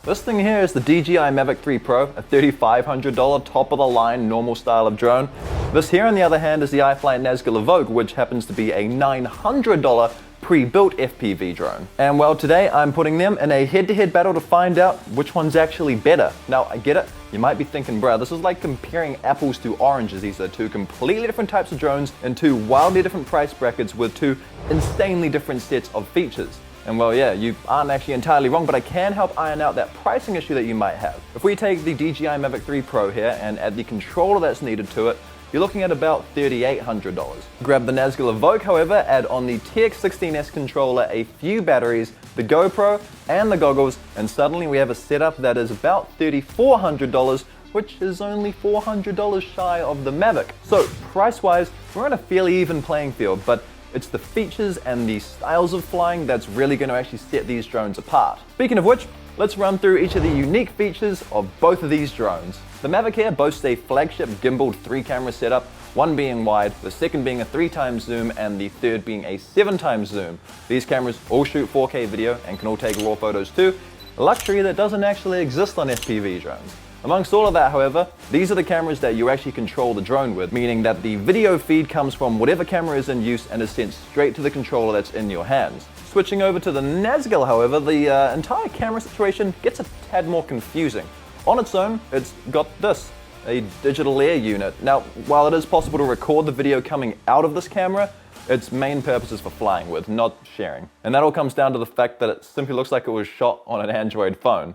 This thing here is the DJI Mavic 3 Pro, a $3,500 top-of-the-line normal style of drone. This here, on the other hand, is the iFlight Nazgul Evoke, which happens to be a $900 pre-built FPV drone. And well, today I'm putting them in a head-to-head battle to find out which one's actually better. Now, I get it. You might be thinking, bruh, this is like comparing apples to oranges. These are two completely different types of drones in two wildly different price brackets with two insanely different sets of features. And well, yeah, you aren't actually entirely wrong, but I can help iron out that pricing issue that you might have. If we take the DJI Mavic 3 Pro here and add the controller that's needed to it, you're looking at about $3,800. Grab the Nazgul Evoke, however, add on the TX16S controller, a few batteries, the GoPro, and the goggles, and suddenly we have a setup that is about $3,400, which is only $400 shy of the Mavic. So, price-wise, we're on a fairly even playing field, but it's the features and the styles of flying that's really going to actually set these drones apart. Speaking of which, let's run through each of the unique features of both of these drones. The Mavic here boasts a flagship gimbaled 3-camera setup, one being wide, the second being a 3x zoom, and the third being a 7x zoom. These cameras all shoot 4K video and can all take raw photos too, a luxury that doesn't actually exist on FPV drones. Amongst all of that, however, these are the cameras that you actually control the drone with, meaning that the video feed comes from whatever camera is in use and is sent straight to the controller that's in your hands. Switching over to the Nazgul, however, the entire camera situation gets a tad more confusing. On its own, it's got this, a digital air unit. Now, while it is possible to record the video coming out of this camera, its main purpose is for flying with, not sharing. And that all comes down to the fact that it simply looks like it was shot on an Android phone.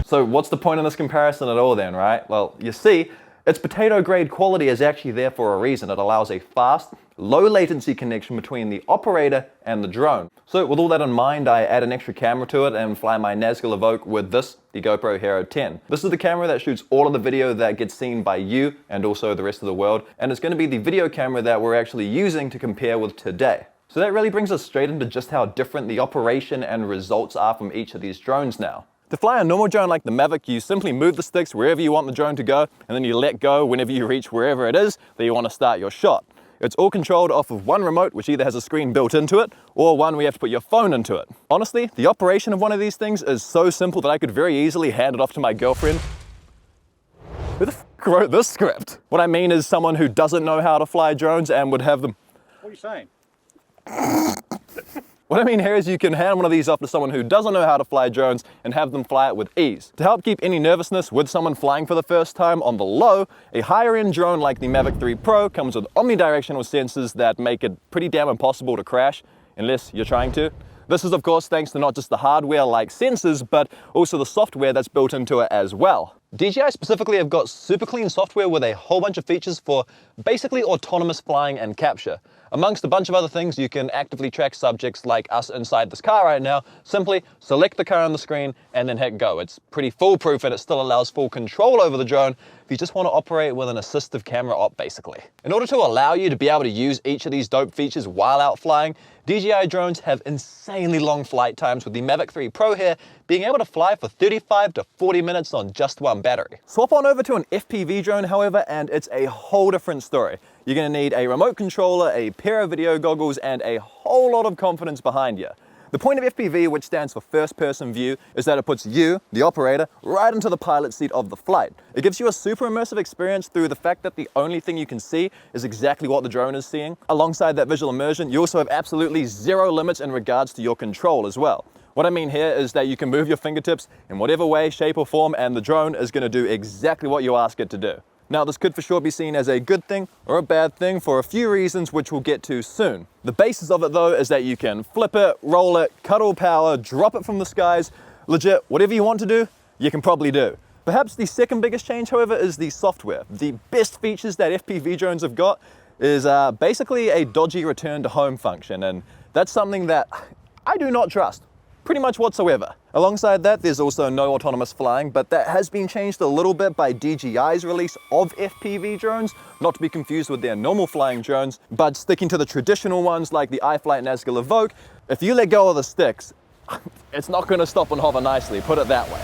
So what's the point in this comparison at all then, right? Well, you see, its potato grade quality is actually there for a reason. It allows a fast, low latency connection between the operator and the drone. So with all that in mind, I add an extra camera to it and fly my Nazgul Evoke with this, the GoPro Hero 10. This is the camera that shoots all of the video that gets seen by you and also the rest of the world, and it's going to be the video camera that we're actually using to compare with today. So that really brings us straight into just how different the operation and results are from each of these drones now. To fly a normal drone like the Mavic, you simply move the sticks wherever you want the drone to go, and then you let go whenever you reach wherever it is that you want to start your shot. It's all controlled off of one remote, which either has a screen built into it, or one where you have to put your phone into it. Honestly, the operation of one of these things is so simple that I could very easily hand it off to my girlfriend. Who the f*** wrote this script? What I mean is someone who doesn't know how to fly drones and would have them... What are you saying? What I mean here is you can hand one of these off to someone who doesn't know how to fly drones and have them fly it with ease. To help keep any nervousness with someone flying for the first time on the low, a higher end drone like the Mavic 3 Pro comes with omnidirectional sensors that make it pretty damn impossible to crash, unless you're trying to. This is of course thanks to not just the hardware like sensors, but also the software that's built into it as well. DJI specifically have got super clean software with a whole bunch of features for basically autonomous flying and capture. Amongst a bunch of other things, you can actively track subjects like us inside this car right now. Simply select the car on the screen and then hit go. It's pretty foolproof and it still allows full control over the drone if you just want to operate with an assistive camera op basically. In order to allow you to be able to use each of these dope features while out flying, DJI drones have insanely long flight times, with the Mavic 3 Pro here being able to fly for 35 to 40 minutes on just one battery. Swap on over to an FPV drone, however, and it's a whole different story. You're going to need a remote controller, a pair of video goggles, and a whole lot of confidence behind you. The point of FPV, which stands for first person view, is that it puts you, the operator, right into the pilot seat of the flight. It gives you a super immersive experience through the fact that the only thing you can see is exactly what the drone is seeing. Alongside that visual immersion, you also have absolutely zero limits in regards to your control as well. What I mean here is that you can move your fingertips in whatever way, shape or form, and the drone is going to do exactly what you ask it to do. Now, this could for sure be seen as a good thing or a bad thing for a few reasons, which we'll get to soon. The basis of it though is that you can flip it, roll it, cut all power, drop it from the skies, legit, whatever you want to do, you can probably do. Perhaps the second biggest change, however, is the software. The best features that FPV drones have got is basically a dodgy return to home function, and that's something that I do not trust. Pretty much whatsoever. Alongside that, there's also no autonomous flying, but that has been changed a little bit by DJI's release of FPV drones, not to be confused with their normal flying drones, but sticking to the traditional ones like the iFlight Nazgul Evoke, if you let go of the sticks, it's not going to stop and hover nicely, put it that way.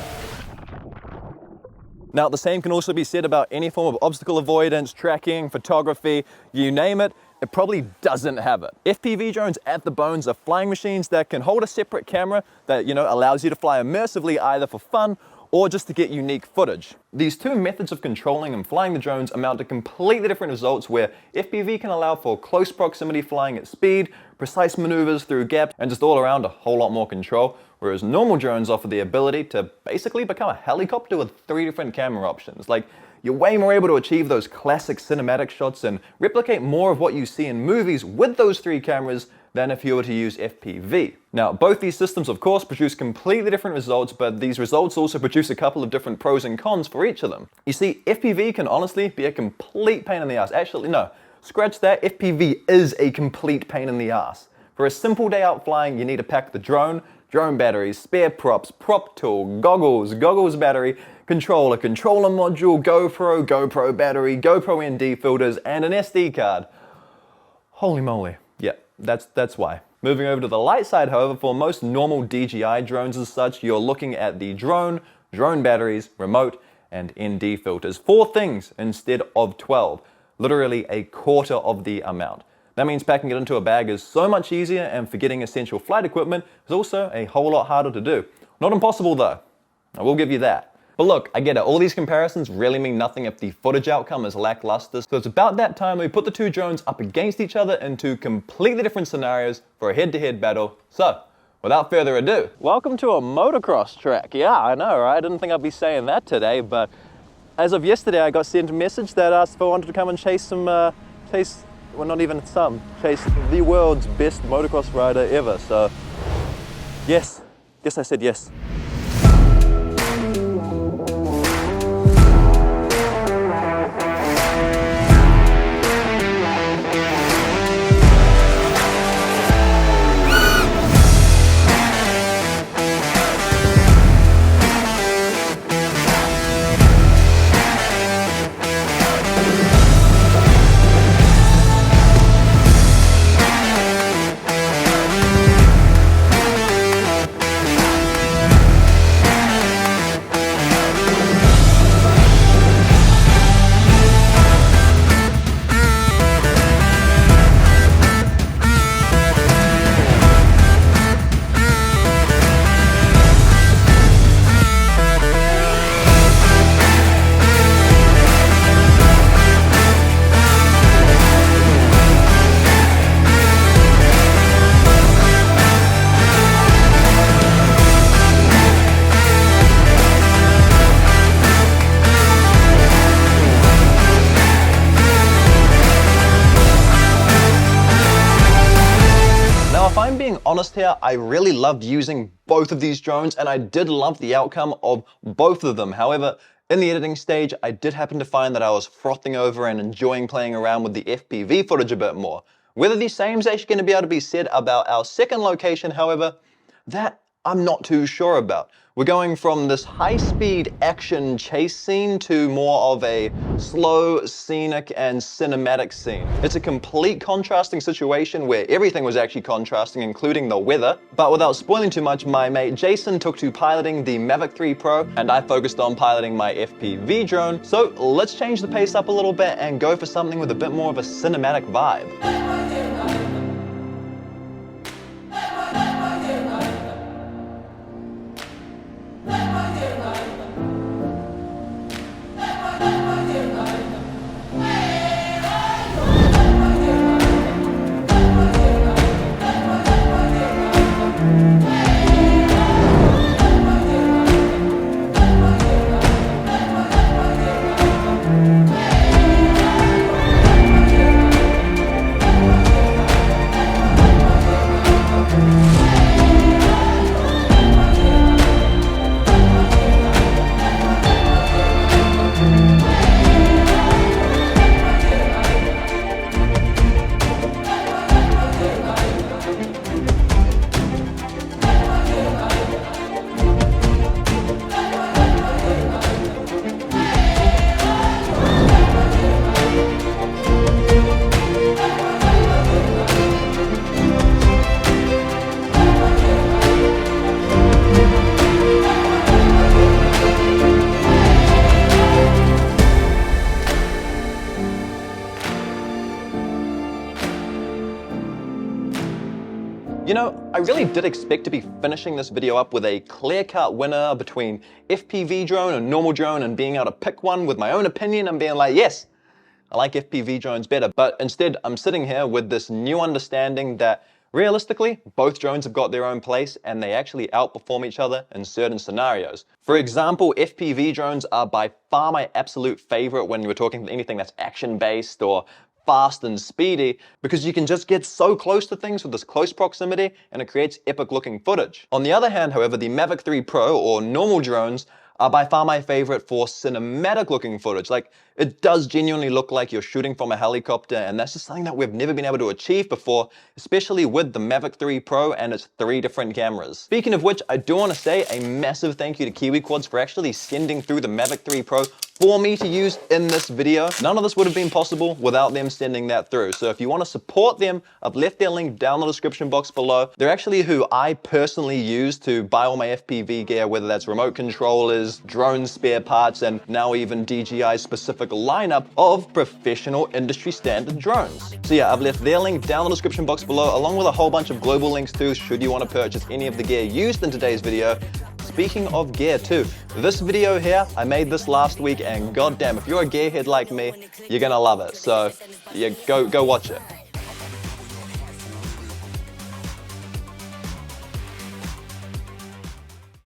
Now, the same can also be said about any form of obstacle avoidance, tracking, photography, you name it. It probably doesn't have it. FPV drones at the bones are flying machines that can hold a separate camera that, allows you to fly immersively either for fun or just to get unique footage. These two methods of controlling and flying the drones amount to completely different results, where FPV can allow for close proximity flying at speed, precise maneuvers through gaps, and just all around a whole lot more control, whereas normal drones offer the ability to basically become a helicopter with 3 different camera options. Like, you're way more able to achieve those classic cinematic shots and replicate more of what you see in movies with those 3 cameras than if you were to use FPV. Now, both these systems, of course, produce completely different results, but these results also produce a couple of different pros and cons for each of them. You see, FPV can honestly be a complete pain in the ass. Actually, no, scratch that, FPV is a complete pain in the ass. For a simple day out flying, you need to pack the drone batteries, spare props, prop tool, goggles battery, controller module, GoPro battery, GoPro ND filters, and an SD card. Holy moly. Yeah, that's why. Moving over to the light side, however, for most normal DJI drones as such, you're looking at the drone batteries, remote, and ND filters. 4 things instead of 12. Literally a quarter of the amount. That means packing it into a bag is so much easier, and forgetting essential flight equipment is also a whole lot harder to do. Not impossible though, I will give you that. But look, I get it, all these comparisons really mean nothing if the footage outcome is lackluster, so it's about that time we put the 2 drones up against each other in 2 completely different scenarios for a head-to-head battle. So, without further ado, welcome to a motocross track. Yeah, I know, right? I didn't think I'd be saying that today, but as of yesterday I got sent a message that asked if I wanted to come and chase the world's best motocross rider ever. So, yes, I said yes. Honest here, I really loved using both of these drones, and I did love the outcome of both of them. However, in the editing stage, I did happen to find that I was frothing over and enjoying playing around with the FPV footage a bit more. Whether the same is actually going to be able to be said about our second location, however, that I'm not too sure about. We're going from this high-speed action chase scene to more of a slow, scenic, and cinematic scene. It's a complete contrasting situation where everything was actually contrasting, including the weather. But without spoiling too much, my mate Jason took to piloting the Mavic 3 Pro, and I focused on piloting my FPV drone. So let's change the pace up a little bit and go for something with a bit more of a cinematic vibe. I really did expect to be finishing this video up with a clear-cut winner between FPV drone and normal drone and being able to pick one with my own opinion and being like, yes, I like FPV drones better. But instead, I'm sitting here with this new understanding that realistically, both drones have got their own place and they actually outperform each other in certain scenarios. For example, FPV drones are by far my absolute favorite when you're talking anything that's action-based or fast and speedy, because you can just get so close to things with this close proximity and it creates epic looking footage. On the other hand, however, the Mavic 3 Pro or normal drones are by far my favorite for cinematic looking footage. Like, it does genuinely look like you're shooting from a helicopter, and that's just something that we've never been able to achieve before, especially with the Mavic 3 Pro and its 3 different cameras. Speaking of which, I do want to say a massive thank you to Kiwi Quads for actually sending through the Mavic 3 Pro for me to use in this video. None of this would have been possible without them sending that through. So if you want to support them, I've left their link down in the description box below. They're actually who I personally use to buy all my FPV gear, whether that's remote controllers, drone spare parts, and now even DJI's specific lineup of professional industry standard drones. So yeah, I've left their link down in the description box below, along with a whole bunch of global links too, should you want to purchase any of the gear used in today's video. Speaking of gear too, this video here, I made this last week, and goddamn, if you're a gearhead like me, you're gonna love it. So yeah, go watch it.